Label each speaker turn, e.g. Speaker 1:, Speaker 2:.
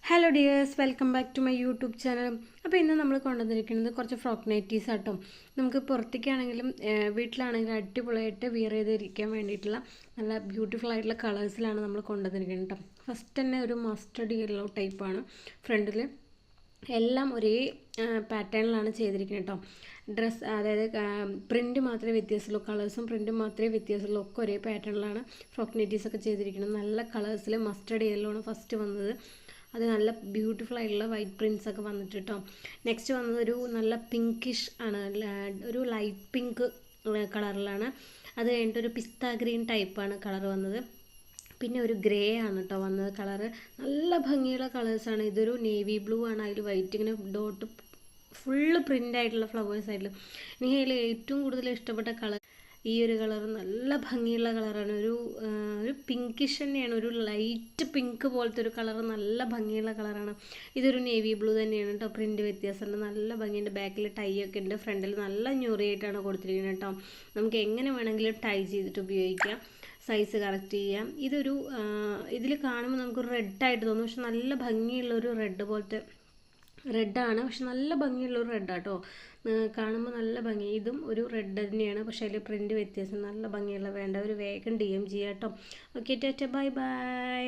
Speaker 1: Hello dears, welcome back to my YouTube channel. അപ്പോൾ ഇന്ന് നമ്മൾ കൊണ്ടുവന്നിരിക്കുന്നത് കുറച്ച് ഫ്രോക്ക് നൈറ്റീസ് ആട്ടോ. നമുക്ക് പുറത്തേക്കാണെങ്കിലും വീട്ടിലാണെങ്കിലും അടിപൊളിയായിട്ട് വിയർ ചെയ്തിരിക്കാൻ വേണ്ടിയിട്ടുള്ള നല്ല ബ്യൂട്ടിഫുൾ ആയിട്ടുള്ള കളേഴ്സിലാണ് നമ്മൾ കൊണ്ടുവന്നിരിക്കുന്നത് കേട്ടോ. ഫസ്റ്റ് തന്നെ ഒരു മസ്റ്റർഡ് യെല്ലോ ടൈപ്പാണ്. ഫ്രണ്ടിൽ എല്ലാം ഒരേ പാറ്റേണിലാണ് ചെയ്തിരിക്കുന്നത് കേട്ടോ. ഡ്രസ്സ് അതായത് പ്രിൻറ്റ് മാത്രമേ വ്യത്യാസമുള്ളൂ, കളേഴ്സും പ്രിൻറ്റും മാത്രമേ വ്യത്യാസമുള്ളൂ. ഒക്കെ ഒരേ പാറ്റേണിലാണ് ഫ്രോക്ക് നൈറ്റീസൊക്കെ ചെയ്തിരിക്കുന്നത്. നല്ല കളേഴ്സിൽ മസ്റ്റർഡ് യെല്ലോ ആണ് ഫസ്റ്റ് വന്നത്. അത് നല്ല ബ്യൂട്ടിഫുൾ ആയിട്ടുള്ള വൈറ്റ് പ്രിൻറ്റ്സ് ഒക്കെ വന്നിട്ട് കേട്ടോ. നെക്സ്റ്റ് വന്നത് ഒരു നല്ല പിങ്കിഷ് ആണ്, ഒരു ലൈറ്റ് പിങ്ക് കളറിലാണ്. അത് കഴിഞ്ഞിട്ട് ഒരു പിസ്ത ഗ്രീൻ ടൈപ്പാണ് കളർ വന്നത്. പിന്നെ ഒരു ഗ്രേ ആണ് കേട്ടോ വന്നത് കളറ്. നല്ല ഭംഗിയുള്ള കളേഴ്സാണ്. ഇതൊരു നേവി ബ്ലൂ ആണ്, അതിൽ വൈറ്റ് ഇങ്ങനെ ഡോട്ട് ഫുള്ള് പ്രിൻ്റ് ആയിട്ടുള്ള ഫ്ലവേഴ്സ് ആയിട്ടുള്ള. എനിക്ക് അതിൽ ഏറ്റവും കൂടുതൽ ഇഷ്ടപ്പെട്ട കളർ ഈ ഒരു കളർ. നല്ല ഭംഗിയുള്ള കളറാണ്. ഒരു പിങ്കിഷ് തന്നെയാണ്, ഒരു ലൈറ്റ് പിങ്ക് പോലത്തെ ഒരു കളർ. നല്ല ഭംഗിയുള്ള കളറാണ്. ഇതൊരു നേവി ബ്ലൂ തന്നെയാണ് കേട്ടോ. പ്രിൻറ്റ് വ്യത്യാസമുണ്ട്, നല്ല ഭംഗിയുണ്ട്. ബാക്കിൽ ടൈ ഒക്കെ ഉണ്ട്, ഫ്രണ്ടിൽ നല്ല ഞൊറിയായിട്ടാണ് കൊടുത്തിരിക്കുന്നത് കേട്ടോ. നമുക്ക് എങ്ങനെ വേണമെങ്കിലും ടൈ ചെയ്തിട്ട് ഉപയോഗിക്കാം, സൈസ് കറക്റ്റ് ചെയ്യാം. ഇതിൽ കാണുമ്പോൾ നമുക്കൊരു റെഡായിട്ട് തോന്നും, പക്ഷെ നല്ല ഭംഗിയുള്ളൊരു റെഡ് പോലത്തെ റെഡാണ്, പക്ഷെ നല്ല ഭംഗിയുള്ളൊരു റെഡാട്ടോ. കാണുമ്പോൾ നല്ല ഭംഗി. ഇതും ഒരു റെഡ് തന്നെയാണ്, പക്ഷേ അതിൽ പ്രിൻറ്റ് വ്യത്യാസം. നല്ല ഭംഗിയുള്ള വേണ്ട ഒരു വേഗം DM ചെയ്യാം കേട്ടോ. Okay, Tata, bye bye.